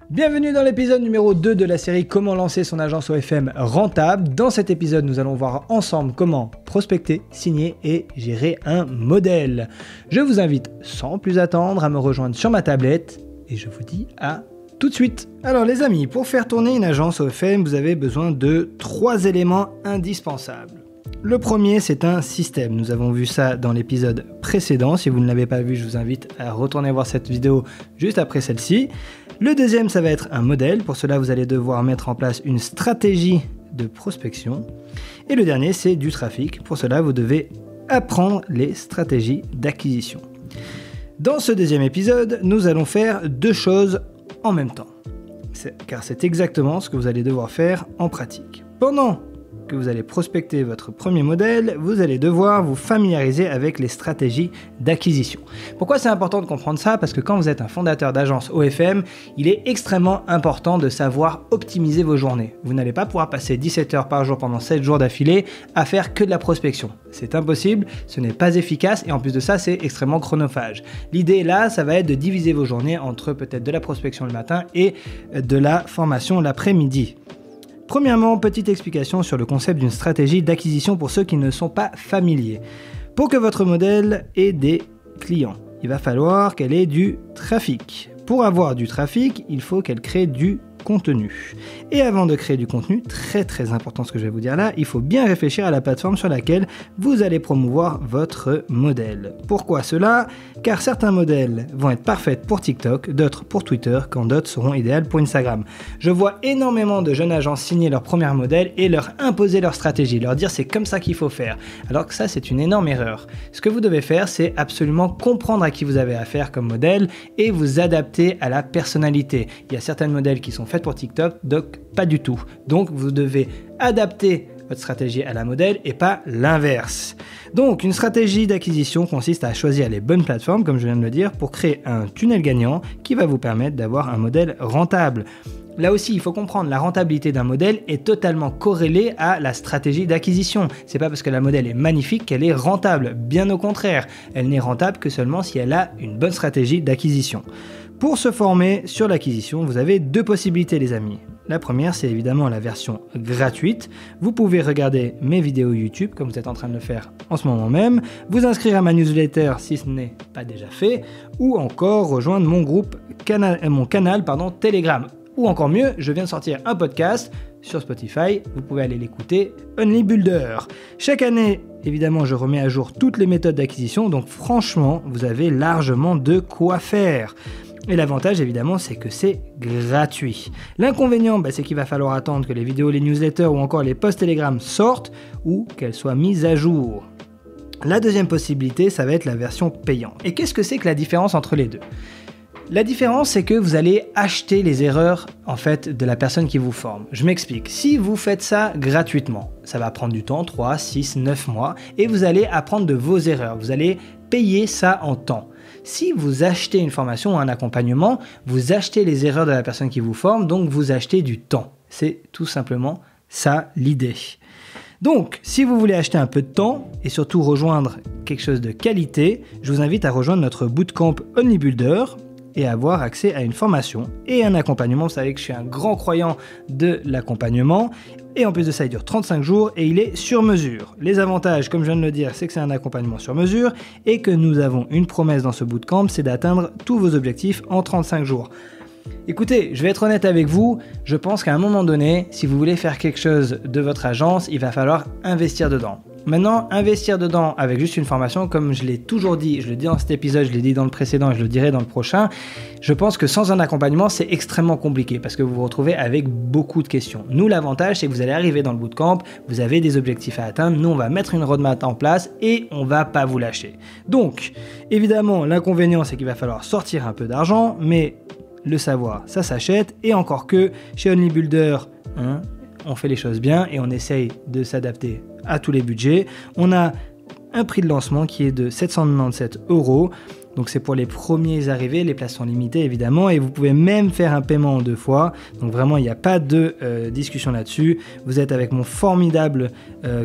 Bienvenue dans l'épisode numéro 2 de la série Comment lancer son agence OFM rentable. Dans cet épisode, nous allons voir ensemble comment prospecter, signer et gérer un modèle. Je vous invite sans plus attendre à me rejoindre sur ma tablette et je vous dis à tout de suite. Alors les amis, pour faire tourner une agence OFM, vous avez besoin de 3 éléments indispensables. Le premier, c'est un système. Nous avons vu ça dans l'épisode précédent. Si vous ne l'avez pas vu, je vous invite à retourner voir cette vidéo juste après celle-ci. Le deuxième, ça va être un modèle. Pour cela, vous allez devoir mettre en place une stratégie de prospection. Et le dernier, c'est du trafic. Pour cela, vous devez apprendre les stratégies d'acquisition. Dans ce deuxième épisode, nous allons faire 2 choses en même temps. Car c'est exactement ce que vous allez devoir faire en pratique. Pendant que vous allez prospecter votre premier modèle, vous allez devoir vous familiariser avec les stratégies d'acquisition. Pourquoi c'est important de comprendre ça? Parce que quand vous êtes un fondateur d'agence OFM, il est extrêmement important de savoir optimiser vos journées. Vous n'allez pas pouvoir passer 17 heures par jour pendant 7 jours d'affilée à faire que de la prospection. C'est impossible, ce n'est pas efficace et en plus de ça, c'est extrêmement chronophage. L'idée là, ça va être de diviser vos journées entre peut-être de la prospection le matin et de la formation l'après-midi. Premièrement, petite explication sur le concept d'une stratégie d'acquisition pour ceux qui ne sont pas familiers. Pour que votre modèle ait des clients, il va falloir qu'elle ait du trafic. Pour avoir du trafic, il faut qu'elle crée du contenu. Et avant de créer du contenu, très important ce que je vais vous dire là, il faut bien réfléchir à la plateforme sur laquelle vous allez promouvoir votre modèle. Pourquoi cela? Car certains modèles vont être parfaits pour TikTok, d'autres pour Twitter, quand d'autres seront idéales pour Instagram. Je vois énormément de jeunes agents signer leur premier modèle et leur imposer leur stratégie, leur dire c'est comme ça qu'il faut faire, alors que ça c'est une énorme erreur. Ce que vous devez faire, c'est absolument comprendre à qui vous avez affaire comme modèle et vous adapter à la personnalité. Il y a certains modèles qui sont faits pour TikTok, donc pas du tout. Donc vous devez adapter votre stratégie à la modèle et pas l'inverse. Donc une stratégie d'acquisition consiste à choisir les bonnes plateformes, comme je viens de le dire, pour créer un tunnel gagnant qui va vous permettre d'avoir un modèle rentable. Là aussi, il faut comprendre, la rentabilité d'un modèle est totalement corrélée à la stratégie d'acquisition. C'est pas parce que la modèle est magnifique qu'elle est rentable. Bien au contraire, elle n'est rentable que seulement si elle a une bonne stratégie d'acquisition. Pour se former sur l'acquisition, vous avez 2 possibilités les amis. La première, c'est évidemment la version gratuite. Vous pouvez regarder mes vidéos YouTube, comme vous êtes en train de le faire en ce moment même, vous inscrire à ma newsletter si ce n'est pas déjà fait, ou encore rejoindre mon canal Telegram. Ou encore mieux, je viens de sortir un podcast sur Spotify, vous pouvez aller l'écouter, Only Builder. Chaque année, évidemment, je remets à jour toutes les méthodes d'acquisition, donc franchement, vous avez largement de quoi faire. Et l'avantage, évidemment, c'est que c'est gratuit. L'inconvénient, c'est qu'il va falloir attendre que les vidéos, les newsletters ou encore les posts Telegram sortent ou qu'elles soient mises à jour. La deuxième possibilité, ça va être la version payante. Et qu'est-ce que c'est que la différence entre les deux ? La différence, c'est que vous allez acheter les erreurs en fait de la personne qui vous forme. Je m'explique. Si vous faites ça gratuitement, ça va prendre du temps, 3, 6, 9 mois, et vous allez apprendre de vos erreurs. Vous allez payer ça en temps. Si vous achetez une formation ou un accompagnement, vous achetez les erreurs de la personne qui vous forme, donc vous achetez du temps. C'est tout simplement ça l'idée. Donc, si vous voulez acheter un peu de temps et surtout rejoindre quelque chose de qualité, je vous invite à rejoindre notre bootcamp Only Builder et avoir accès à une formation et un accompagnement. Vous savez que je suis un grand croyant de l'accompagnement. Et en plus de ça, il dure 35 jours et il est sur mesure. Les avantages, comme je viens de le dire, c'est que c'est un accompagnement sur mesure et que nous avons une promesse dans ce bootcamp, c'est d'atteindre tous vos objectifs en 35 jours. Écoutez, je vais être honnête avec vous, je pense qu'à un moment donné, si vous voulez faire quelque chose de votre agence, il va falloir investir dedans. Maintenant, investir dedans avec juste une formation, comme je l'ai toujours dit, je le dis dans cet épisode, je l'ai dit dans le précédent et je le dirai dans le prochain, je pense que sans un accompagnement, c'est extrêmement compliqué parce que vous vous retrouvez avec beaucoup de questions. Nous, l'avantage, c'est que vous allez arriver dans le bootcamp, vous avez des objectifs à atteindre, nous, on va mettre une roadmap en place et on va pas vous lâcher. Donc, évidemment, l'inconvénient, c'est qu'il va falloir sortir un peu d'argent, mais le savoir, ça s'achète et encore que chez Only Builder, on fait les choses bien et on essaye de s'adapter à tous les budgets. On a un prix de lancement qui est de 797 €. Donc c'est pour les premiers arrivés, les places sont limitées évidemment, et vous pouvez même faire un paiement en 2 fois. Donc vraiment, il n'y a pas de discussion là-dessus. Vous êtes avec mon formidable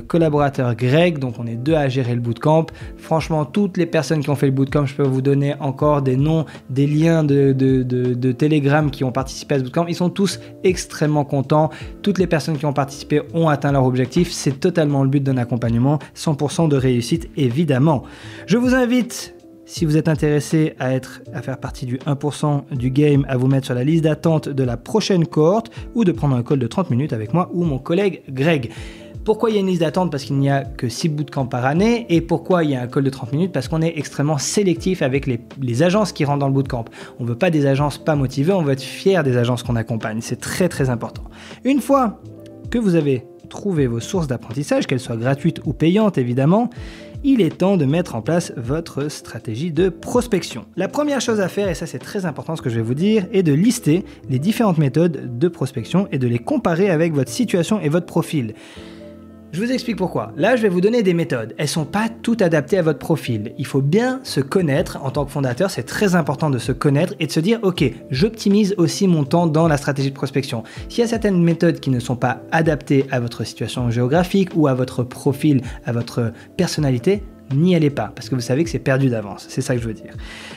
collaborateur Greg, donc on est 2 à gérer le bootcamp. Franchement, toutes les personnes qui ont fait le bootcamp, je peux vous donner encore des noms, des liens de Telegram qui ont participé à ce bootcamp. Ils sont tous extrêmement contents. Toutes les personnes qui ont participé ont atteint leur objectif. C'est totalement le but d'un accompagnement, 100% de réussite évidemment. Je vous invite, si vous êtes intéressé à faire partie du 1% du game, à vous mettre sur la liste d'attente de la prochaine cohorte ou de prendre un call de 30 minutes avec moi ou mon collègue Greg. Pourquoi il y a une liste d'attente? Parce qu'il n'y a que 6 bootcamps par année. Et pourquoi il y a un call de 30 minutes? Parce qu'on est extrêmement sélectif avec les agences qui rentrent dans le bootcamp. On ne veut pas des agences pas motivées, on veut être fiers des agences qu'on accompagne. C'est très très important. Une fois que vous avez trouvé vos sources d'apprentissage, qu'elles soient gratuites ou payantes évidemment, il est temps de mettre en place votre stratégie de prospection. La première chose à faire, et ça c'est très important ce que je vais vous dire, est de lister les différentes méthodes de prospection et de les comparer avec votre situation et votre profil. Je vous explique pourquoi. Là, je vais vous donner des méthodes. Elles ne sont pas toutes adaptées à votre profil. Il faut bien se connaître en tant que fondateur. C'est très important de se connaître et de se dire, ok, j'optimise aussi mon temps dans la stratégie de prospection. S'il y a certaines méthodes qui ne sont pas adaptées à votre situation géographique ou à votre profil, à votre personnalité, n'y allez pas, parce que vous savez que c'est perdu d'avance. C'est ça que je veux dire.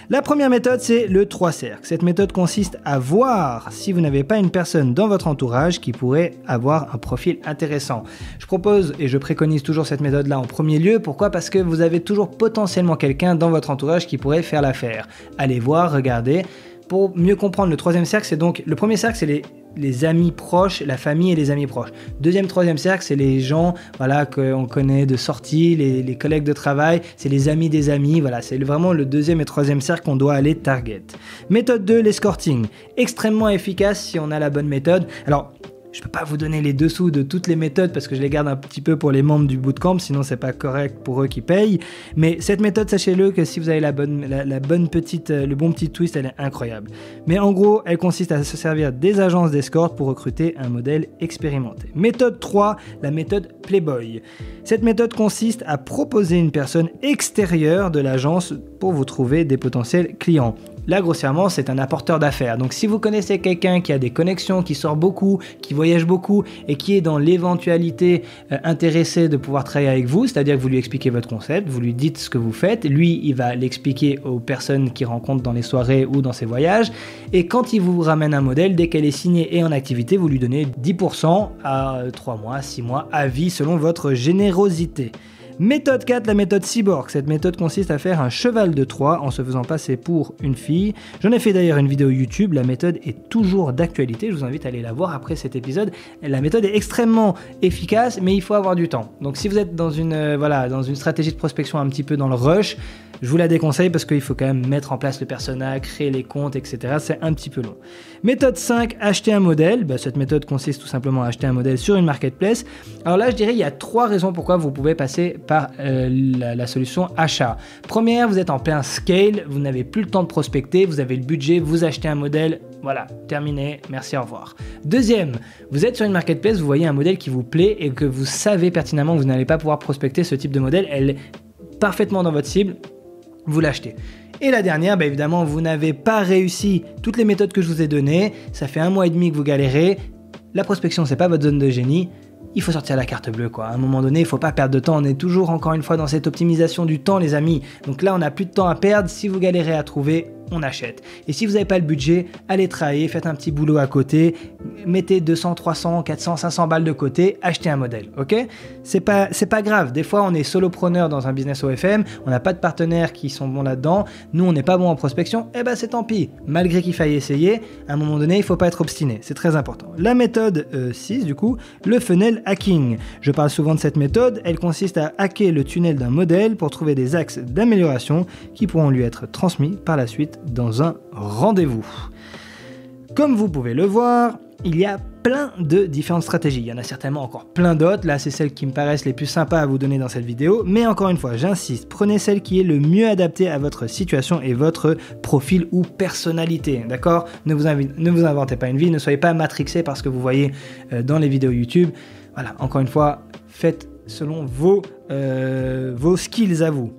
La première méthode, c'est le 3 cercles. Cette méthode consiste à voir si vous n'avez pas une personne dans votre entourage qui pourrait avoir un profil intéressant. Je propose et je préconise toujours cette méthode-là en premier lieu. Pourquoi? Parce que vous avez toujours potentiellement quelqu'un dans votre entourage qui pourrait faire l'affaire. Allez voir, regardez. Pour mieux comprendre, le 3e cercle, c'est donc... Le premier cercle, c'est les amis proches, la famille et les amis proches. 2e, 3e cercle, c'est les gens voilà, qu'on connaît de sortie, les collègues de travail, c'est les amis des amis. Voilà, c'est vraiment le 2e et 3e cercle qu'on doit aller target. Méthode 2, l'escorting. Extrêmement efficace si on a la bonne méthode. Alors, je ne peux pas vous donner les dessous de toutes les méthodes parce que je les garde un petit peu pour les membres du bootcamp, sinon c'est pas correct pour eux qui payent. Mais cette méthode, sachez-le que si vous avez le bon petit twist, elle est incroyable. Mais en gros, elle consiste à se servir des agences d'escorte pour recruter un modèle expérimenté. Méthode 3, la méthode Playboy. Cette méthode consiste à proposer une personne extérieure de l'agence pour vous trouver des potentiels clients. Là, grossièrement, c'est un apporteur d'affaires. Donc, si vous connaissez quelqu'un qui a des connexions, qui sort beaucoup, qui voyage beaucoup et qui est dans l'éventualité intéressé de pouvoir travailler avec vous, c'est-à-dire que vous lui expliquez votre concept, vous lui dites ce que vous faites, lui, il va l'expliquer aux personnes qu'il rencontre dans les soirées ou dans ses voyages. Et quand il vous ramène un modèle, dès qu'elle est signée et en activité, vous lui donnez 10% à 3 mois, 6 mois, à vie selon votre générosité. Méthode 4, la méthode cyborg. Cette méthode consiste à faire un cheval de Troie en se faisant passer pour une fille. J'en ai fait d'ailleurs une vidéo YouTube, la méthode est toujours d'actualité, je vous invite à aller la voir après cet épisode. La méthode est extrêmement efficace, mais il faut avoir du temps. Donc si vous êtes dans une stratégie de prospection un petit peu dans le rush, je vous la déconseille parce qu'il faut quand même mettre en place le persona, créer les comptes, etc. C'est un petit peu long. Méthode 5, acheter un modèle. Cette méthode consiste tout simplement à acheter un modèle sur une marketplace. Alors là, je dirais il y a 3 raisons pourquoi vous pouvez passer par la solution achat. Première, vous êtes en plein scale, vous n'avez plus le temps de prospecter, vous avez le budget, vous achetez un modèle, voilà, terminé, merci, au revoir. Deuxième, vous êtes sur une marketplace, vous voyez un modèle qui vous plaît et que vous savez pertinemment que vous n'allez pas pouvoir prospecter ce type de modèle, elle est parfaitement dans votre cible, vous l'achetez. Et la dernière, évidemment, vous n'avez pas réussi toutes les méthodes que je vous ai données, ça fait 1 mois et demi que vous galérez, la prospection, c'est pas votre zone de génie, il faut sortir la carte bleue, quoi. À un moment donné, il ne faut pas perdre de temps. On est toujours, encore une fois, dans cette optimisation du temps, les amis. Donc là, on n'a plus de temps à perdre. Si vous galérez à trouver, on achète. Et si vous n'avez pas le budget, allez travailler, faites un petit boulot à côté, mettez 200, 300, 400, 500 balles de côté, achetez un modèle, ok? C'est pas grave. Des fois, on est solopreneur dans un business OFM, on n'a pas de partenaires qui sont bons là-dedans, nous, on n'est pas bon en prospection, c'est tant pis. Malgré qu'il faille essayer, à un moment donné, il ne faut pas être obstiné. C'est très important. La méthode 6, du coup, le funnel hacking. Je parle souvent de cette méthode. Elle consiste à hacker le tunnel d'un modèle pour trouver des axes d'amélioration qui pourront lui être transmis par la suite dans un rendez-vous. Comme vous pouvez le voir, il y a plein de différentes stratégies. Il y en a certainement encore plein d'autres. Là, c'est celles qui me paraissent les plus sympas à vous donner dans cette vidéo. Mais encore une fois, j'insiste, prenez celle qui est le mieux adaptée à votre situation et votre profil ou personnalité. D'accord ? Ne vous inventez pas une vie, ne soyez pas matrixé par ce que vous voyez dans les vidéos YouTube. Voilà, encore une fois, faites selon vos skills à vous.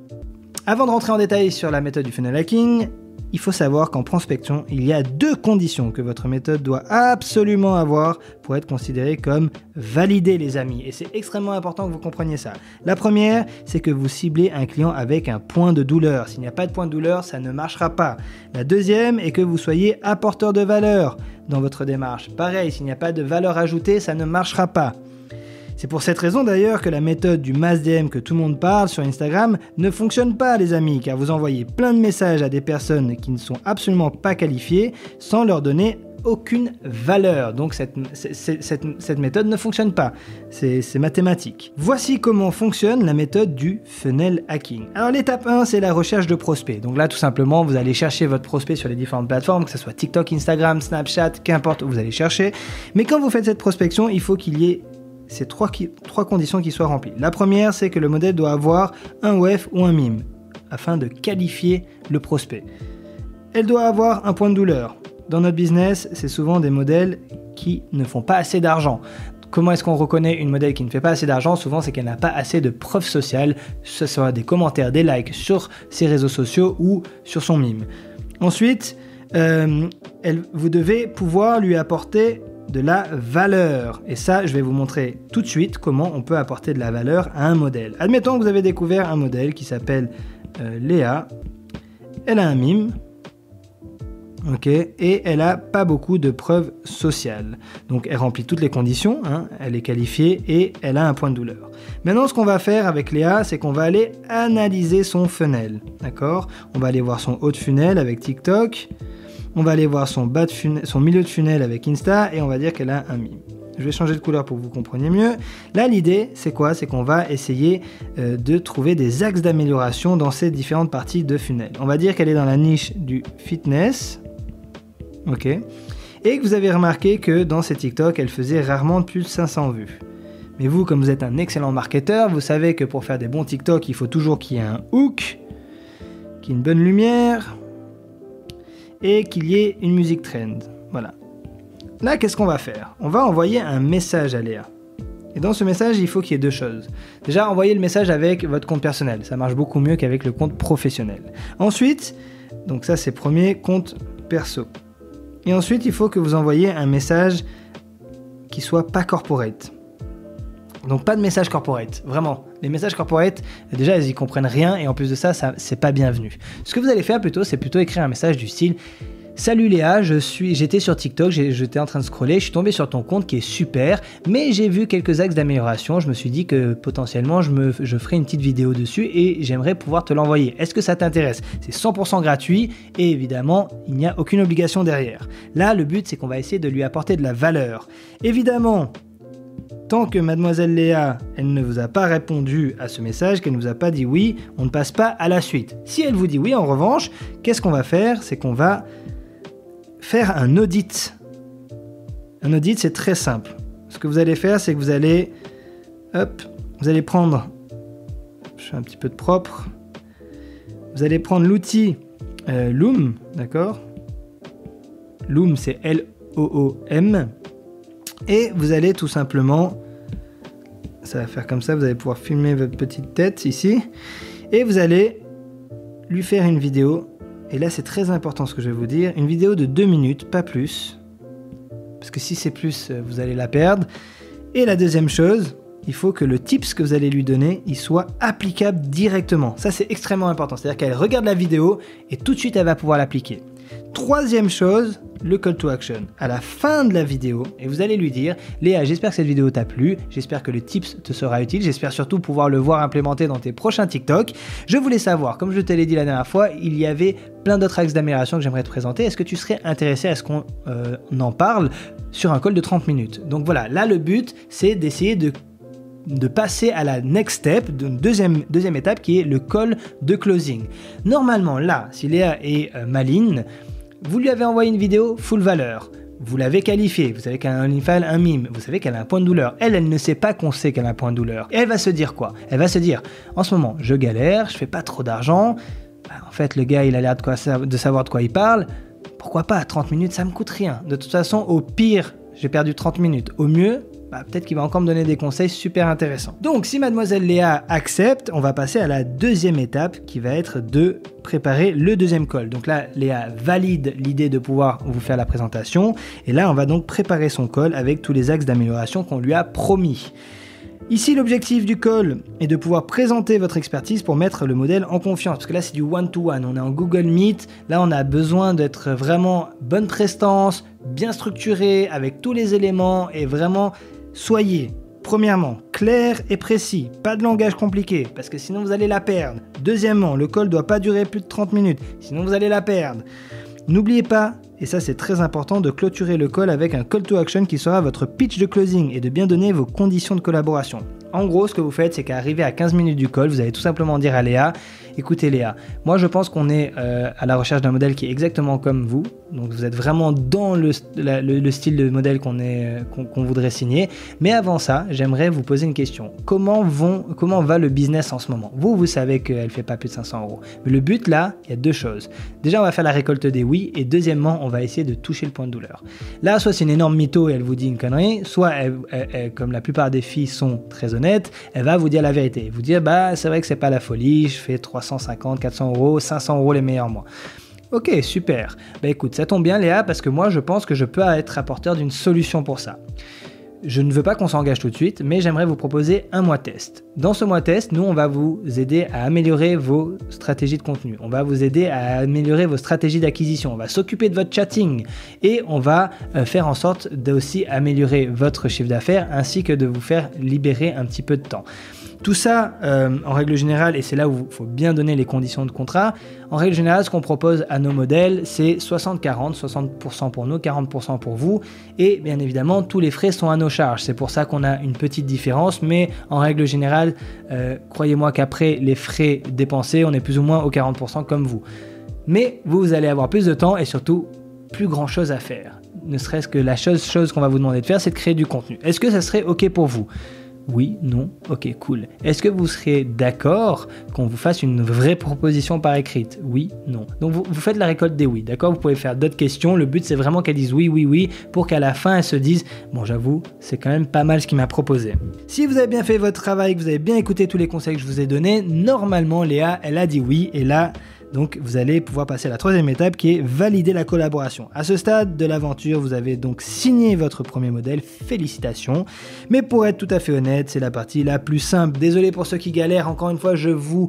Avant de rentrer en détail sur la méthode du funnel hacking, il faut savoir qu'en prospection, il y a 2 conditions que votre méthode doit absolument avoir pour être considérée comme validée, les amis. Et c'est extrêmement important que vous compreniez ça. La première, c'est que vous ciblez un client avec un point de douleur. S'il n'y a pas de point de douleur, ça ne marchera pas. La deuxième est que vous soyez apporteur de valeur dans votre démarche. Pareil, s'il n'y a pas de valeur ajoutée, ça ne marchera pas. C'est pour cette raison d'ailleurs que la méthode du mass DM que tout le monde parle sur Instagram ne fonctionne pas, les amis, car vous envoyez plein de messages à des personnes qui ne sont absolument pas qualifiées sans leur donner aucune valeur. Donc cette méthode ne fonctionne pas, c'est mathématique. Voici comment fonctionne la méthode du funnel hacking. Alors l'étape 1, c'est la recherche de prospects. Donc là tout simplement, vous allez chercher votre prospect sur les différentes plateformes, que ce soit TikTok, Instagram, Snapchat, qu'importe où vous allez chercher. Mais quand vous faites cette prospection, il faut qu'il y ait ces trois conditions qui soient remplies. La première, c'est que le modèle doit avoir un WEF ou un MIME, afin de qualifier le prospect. Elle doit avoir un point de douleur. Dans notre business, c'est souvent des modèles qui ne font pas assez d'argent. Comment est-ce qu'on reconnaît une modèle qui ne fait pas assez d'argent? Souvent, c'est qu'elle n'a pas assez de preuves sociales, que ce soit des commentaires, des likes sur ses réseaux sociaux ou sur son MIME. Ensuite, vous devez pouvoir lui apporter de la valeur. Et ça, je vais vous montrer tout de suite comment on peut apporter de la valeur à un modèle. Admettons que vous avez découvert un modèle qui s'appelle Léa. Elle a un MIME. Ok, et elle a pas beaucoup de preuves sociales. Donc elle remplit toutes les conditions, hein, elle est qualifiée et elle a un point de douleur. Maintenant, ce qu'on va faire avec Léa, c'est qu'on va aller analyser son funnel. D'accord? On va aller voir son haut de funnel avec TikTok. On va aller voir son milieu de funnel avec Insta et on va dire qu'elle a un MIME. Je vais changer de couleur pour que vous compreniez mieux. Là, l'idée, c'est quoi? C'est qu'on va essayer de trouver des axes d'amélioration dans ces différentes parties de funnel. On va dire qu'elle est dans la niche du fitness. Ok. Et que vous avez remarqué que dans ces TikTok, elle faisait rarement plus de 500 vues. Mais vous, comme vous êtes un excellent marketeur, vous savez que pour faire des bons TikTok, il faut toujours qu'il y ait un hook, qu'il y ait une bonne lumière et qu'il y ait une musique trend. Voilà. Là, qu'est-ce qu'on va faire? On va envoyer un message à Léa. Et dans ce message, il faut qu'il y ait 2 choses. Déjà, envoyez le message avec votre compte personnel. Ça marche beaucoup mieux qu'avec le compte professionnel. Ensuite, donc ça c'est premier, compte perso. Et ensuite, il faut que vous envoyiez un message qui soit pas corporate. Donc pas de message corporate, vraiment. Les messages corporate, déjà, ils y comprennent rien et en plus de ça, c'est pas bienvenu. Ce que vous allez faire plutôt, c'est plutôt écrire un message du style: salut Léa, j'étais sur TikTok, j'étais en train de scroller, je suis tombé sur ton compte qui est super, mais j'ai vu quelques axes d'amélioration, je me suis dit que potentiellement je ferai une petite vidéo dessus et j'aimerais pouvoir te l'envoyer. Est-ce que ça t'intéresse? C'est 100% gratuit et évidemment, il n'y a aucune obligation derrière. Là, le but, c'est qu'on va essayer de lui apporter de la valeur. Évidemment, tant que mademoiselle Léa, elle ne vous a pas répondu à ce message, qu'elle ne vous a pas dit oui, on ne passe pas à la suite. Si elle vous dit oui, en revanche, qu'est-ce qu'on va faire? C'est qu'on va faire un audit. Un audit, c'est très simple. Ce que vous allez faire, c'est que vous allez prendre, je fais un petit peu de propre, vous allez prendre l'outil Loom, d'accord? Loom, c'est L-O-O-M. Et vous allez tout simplement, ça va faire comme ça, vous allez pouvoir filmer votre petite tête ici, et vous allez lui faire une vidéo. Et là, c'est très important ce que je vais vous dire, une vidéo de 2 minutes, pas plus, parce que si c'est plus, vous allez la perdre. Et la deuxième chose, il faut que le tips que vous allez lui donner, il soit applicable directement. Ça, c'est extrêmement important, c'est-à-dire qu'elle regarde la vidéo et tout de suite, elle va pouvoir l'appliquer. Troisième chose, le call to action. À la fin de la vidéo, et vous allez lui dire: Léa, j'espère que cette vidéo t'a plu, j'espère que le tips te sera utile, j'espère surtout pouvoir le voir implémenté dans tes prochains TikTok. Je voulais savoir, comme je te l'ai dit la dernière fois, il y avait plein d'autres axes d'amélioration que j'aimerais te présenter. Est-ce que tu serais intéressé à ce qu'on en parle sur un call de 30 minutes? Donc voilà, là le but, c'est d'essayer de passer à la next step, deuxième étape qui est le call de closing. Normalement, là, si Léa est maligne, vous lui avez envoyé une vidéo full valeur, vous l'avez qualifiée, vous savez qu'elle a un mime, vous savez qu'elle a un point de douleur. Elle ne sait pas qu'on sait qu'elle a un point de douleur. Et elle va se dire quoi? Elle va se dire: en ce moment, je galère, je fais pas trop d'argent, en fait, le gars, il a l'air de savoir de quoi il parle, pourquoi pas, 30 minutes, ça me coûte rien. De toute façon, au pire, j'ai perdu 30 minutes. Au mieux, peut-être qu'il va encore me donner des conseils super intéressants. Donc, si mademoiselle Léa accepte, on va passer à la deuxième étape qui va être de préparer le deuxième call. Donc là, Léa valide l'idée de pouvoir vous faire la présentation. Et là, on va donc préparer son call avec tous les axes d'amélioration qu'on lui a promis. Ici, l'objectif du call est de pouvoir présenter votre expertise pour mettre le modèle en confiance. Parce que là, c'est du one-to-one. On est en Google Meet. Là, on a besoin d'être vraiment bonne prestance, bien structuré, avec tous les éléments et vraiment soyez, premièrement, clair et précis. Pas de langage compliqué, parce que sinon vous allez la perdre. Deuxièmement, le call ne doit pas durer plus de 30 minutes, sinon vous allez la perdre. N'oubliez pas, et ça c'est très important, de clôturer le call avec un call to action qui sera votre pitch de closing et de bien donner vos conditions de collaboration. En gros, ce que vous faites, c'est qu'à arriver à 15 minutes du call, vous allez tout simplement dire à Léa, écoutez Léa, moi je pense qu'on est à la recherche d'un modèle qui est exactement comme vous, donc vous êtes vraiment dans le style de modèle qu'on voudrait signer, mais avant ça, j'aimerais vous poser une question. Comment va le business en ce moment? Vous savez qu'elle ne fait pas plus de 500 €. Mais le but là, il y a deux choses. Déjà, on va faire la récolte des oui, et deuxièmement, on va essayer de toucher le point de douleur. Là, soit c'est une énorme mytho et elle vous dit une connerie, soit elle, comme la plupart des filles sont très honnêtes, elle va vous dire la vérité, vous dire c'est vrai que c'est pas la folie, je fais 350, 400 €, 500 € les meilleurs mois. Ok, super. Écoute, ça tombe bien Léa, parce que moi je pense que je peux être apporteur d'une solution pour ça. Je ne veux pas qu'on s'engage tout de suite, mais j'aimerais vous proposer un mois test. Dans ce mois test, nous on va vous aider à améliorer vos stratégies de contenu. On va vous aider à améliorer vos stratégies d'acquisition. On va s'occuper de votre chatting et on va faire en sorte d'aussi améliorer votre chiffre d'affaires ainsi que de vous faire libérer un petit peu de temps. Tout ça, en règle générale, et c'est là où il faut bien donner les conditions de contrat, en règle générale, ce qu'on propose à nos modèles, c'est 60-40, 60% pour nous, 40% pour vous, et bien évidemment, tous les frais sont à nos charges. C'est pour ça qu'on a une petite différence, mais en règle générale, croyez-moi qu'après les frais dépensés, on est plus ou moins aux 40% comme vous. Mais vous allez avoir plus de temps et surtout, plus grand chose à faire. Ne serait-ce que la chose qu'on va vous demander de faire, c'est de créer du contenu. Est-ce que ça serait OK pour vous ? Oui, non, ok, cool. Est-ce que vous serez d'accord qu'on vous fasse une vraie proposition par écrite? Oui, non. Donc vous faites la récolte des oui, d'accord? Vous pouvez faire d'autres questions. Le but, c'est vraiment qu'elle dise oui, oui, oui, pour qu'à la fin, elle se dise « Bon, j'avoue, c'est quand même pas mal ce qu'il m'a proposé. » Si vous avez bien fait votre travail, que vous avez bien écouté tous les conseils que je vous ai donnés, normalement, Léa, elle a dit oui, et là... Donc vous allez pouvoir passer à la troisième étape qui est valider la collaboration. À ce stade de l'aventure, vous avez donc signé votre premier modèle, félicitations. Mais pour être tout à fait honnête, c'est la partie la plus simple. Désolé pour ceux qui galèrent, encore une fois, je vous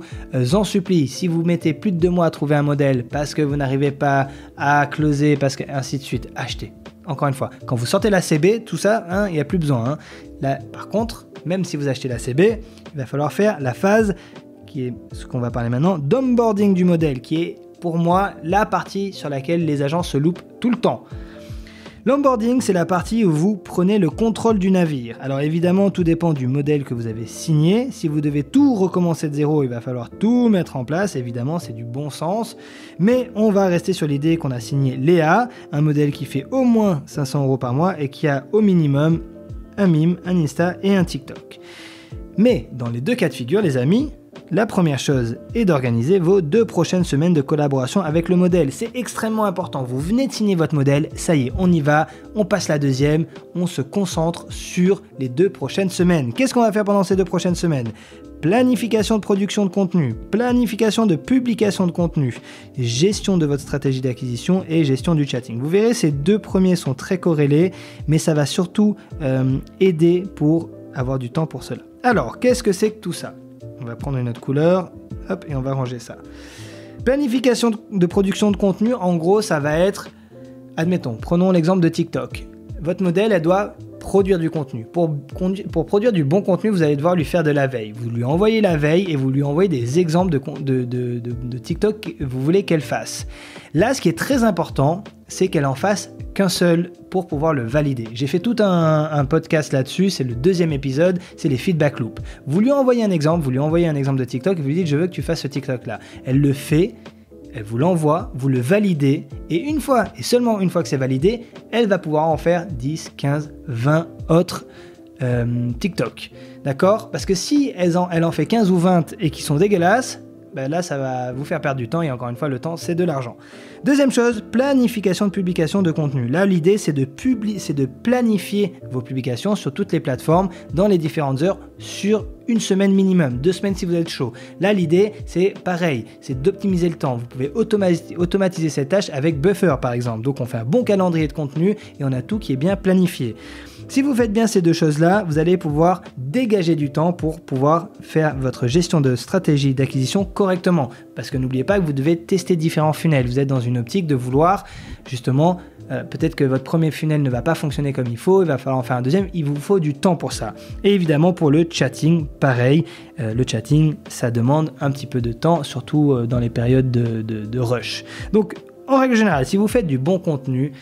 en supplie. Si vous mettez plus de 2 mois à trouver un modèle parce que vous n'arrivez pas à closer, parce que ainsi de suite, achetez. Encore une fois, quand vous sortez la CB, tout ça, il n'y a plus besoin. Là, par contre, même si vous achetez la CB, il va falloir faire la phase qui est ce qu'on va parler maintenant, d'onboarding du modèle, qui est pour moi la partie sur laquelle les agents se loupent tout le temps. L'onboarding, c'est la partie où vous prenez le contrôle du navire. Alors évidemment, tout dépend du modèle que vous avez signé. Si vous devez tout recommencer de zéro, il va falloir tout mettre en place. Évidemment, c'est du bon sens. Mais on va rester sur l'idée qu'on a signé Léa, un modèle qui fait au moins 500 € par mois et qui a au minimum un mime, un Insta et un TikTok. Mais dans les deux cas de figure, les amis, la première chose est d'organiser vos 2 prochaines semaines de collaboration avec le modèle. C'est extrêmement important. Vous venez de signer votre modèle, ça y est, on y va, on passe la deuxième, on se concentre sur les 2 prochaines semaines. Qu'est-ce qu'on va faire pendant ces 2 prochaines semaines ? Planification de production de contenu, planification de publication de contenu, gestion de votre stratégie d'acquisition et gestion du chatting. Vous verrez, ces 2 premiers sont très corrélés, mais ça va surtout aider pour avoir du temps pour cela. Alors, qu'est-ce que c'est que tout ça ? On va prendre une autre couleur, hop, et on va ranger ça. Planification de production de contenu, en gros, ça va être, admettons, prenons l'exemple de TikTok. Votre modèle, elle doit produire du contenu. Pour produire du bon contenu, vous allez devoir lui faire de la veille. Vous lui envoyez la veille et vous lui envoyez des exemples de TikTok que vous voulez qu'elle fasse. Là, ce qui est très important, c'est qu'elle en fasse qu'un seul pour pouvoir le valider. J'ai fait tout un podcast là-dessus, c'est le 2e épisode, c'est les feedback loops. Vous lui envoyez un exemple, de TikTok et vous lui dites « je veux que tu fasses ce TikTok-là ». Elle le fait, elle vous l'envoie, vous le validez et une fois, et seulement une fois que c'est validé, elle va pouvoir en faire 10, 15, 20 autres TikTok. D'accord ? Parce que si elle en fait 15 ou 20 et qui sont dégueulasses, ben là ça va vous faire perdre du temps et encore une fois le temps c'est de l'argent. Deuxième chose, planification de publication de contenu. Là l'idée c'est de planifier vos publications sur toutes les plateformes dans les différentes heures sur une semaine minimum, 2 semaines si vous êtes chaud. Là l'idée c'est pareil, c'est d'optimiser le temps. Vous pouvez automatiser cette tâche avec Buffer par exemple. Donc on fait un bon calendrier de contenu et on a tout qui est bien planifié. Si vous faites bien ces deux choses-là, vous allez pouvoir dégager du temps pour pouvoir faire votre gestion de stratégie d'acquisition correctement. Parce que n'oubliez pas que vous devez tester différents funnels. Vous êtes dans une optique de vouloir justement, peut-être que votre premier funnel ne va pas fonctionner comme il faut, il va falloir en faire un deuxième, il vous faut du temps pour ça. Et évidemment pour le chatting, pareil, le chatting ça demande un petit peu de temps, surtout dans les périodes de rush. Donc en règle générale, si vous faites du bon contenu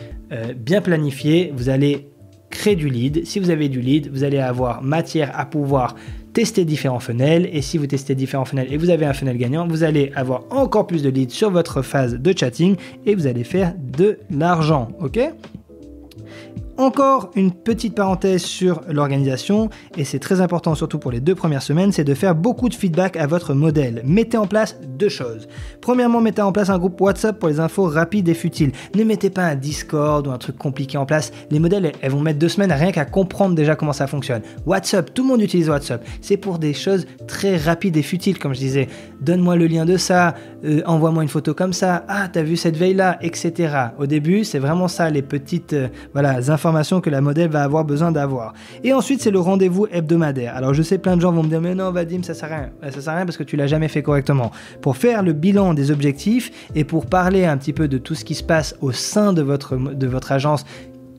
bien planifié, vous allez créer du lead. Si vous avez du lead, vous allez avoir matière à pouvoir tester différents funnels. Et si vous testez différents funnels et vous avez un funnel gagnant, vous allez avoir encore plus de leads sur votre phase de chatting et vous allez faire de l'argent. Ok ? Encore une petite parenthèse sur l'organisation, et c'est très important surtout pour les 2 premières semaines, c'est de faire beaucoup de feedback à votre modèle. Mettez en place 2 choses. Premièrement, mettez en place un groupe WhatsApp pour les infos rapides et futiles. Ne mettez pas un Discord ou un truc compliqué en place. Les modèles, elles vont mettre 2 semaines rien qu'à comprendre déjà comment ça fonctionne. WhatsApp, tout le monde utilise WhatsApp. C'est pour des choses très rapides et futiles, comme je disais. Donne-moi le lien de ça, envoie-moi une photo comme ça, ah, t'as vu cette veille-là, etc. Au début, c'est vraiment ça, les petites informations que la modèle va avoir besoin d'avoir. Et ensuite, c'est le rendez-vous hebdomadaire. Alors, je sais, plein de gens vont me dire, mais non, Vadim, ça sert à rien. Ça sert à rien parce que tu l'as jamais fait correctement. Pour faire le bilan des objectifs et pour parler un petit peu de tout ce qui se passe au sein de votre agence,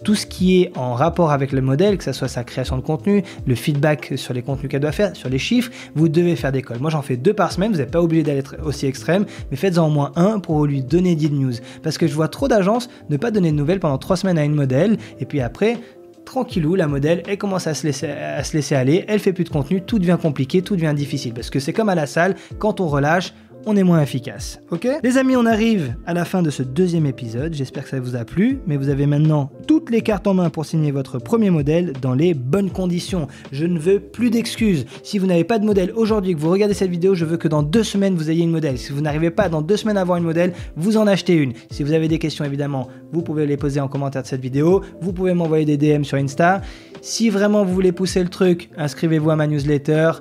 tout ce qui est en rapport avec le modèle, que ce soit sa création de contenu, le feedback sur les contenus qu'elle doit faire, sur les chiffres, vous devez faire des calls. Moi, j'en fais 2 par semaine, vous n'êtes pas obligé d'aller aussi extrême, mais faites-en au moins 1 pour lui donner des news. Parce que je vois trop d'agences ne pas donner de nouvelles pendant 3 semaines à une modèle, et puis après, tranquillou, la modèle, elle commence à se laisser aller, elle fait plus de contenu, tout devient compliqué, tout devient difficile. Parce que c'est comme à la salle, quand on relâche, on est moins efficace, ok ? Les amis, on arrive à la fin de ce 2e épisode, j'espère que ça vous a plu, mais vous avez maintenant toutes les cartes en main pour signer votre premier modèle dans les bonnes conditions. Je ne veux plus d'excuses. Si vous n'avez pas de modèle aujourd'hui et que vous regardez cette vidéo, je veux que dans 2 semaines, vous ayez une modèle. Si vous n'arrivez pas dans 2 semaines à avoir une modèle, vous en achetez une. Si vous avez des questions, évidemment, vous pouvez les poser en commentaire de cette vidéo, vous pouvez m'envoyer des DM sur Insta. Si vraiment vous voulez pousser le truc, inscrivez-vous à ma newsletter,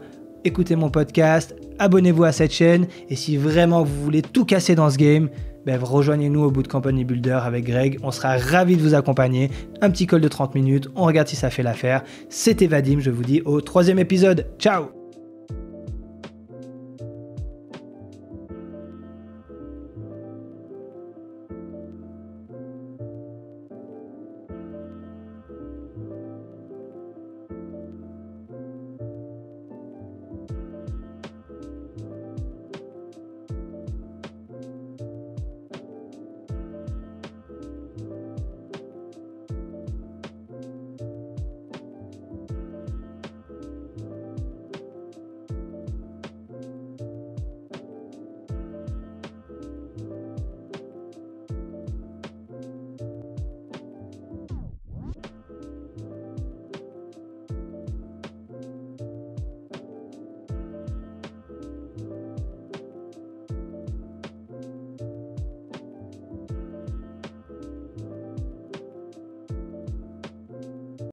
écoutez mon podcast, abonnez-vous à cette chaîne et si vraiment vous voulez tout casser dans ce game, rejoignez-nous au Bootcamp Honey Builder avec Greg, on sera ravis de vous accompagner. Un petit call de 30 minutes, on regarde si ça fait l'affaire. C'était Vadim, je vous dis au 3e épisode. Ciao!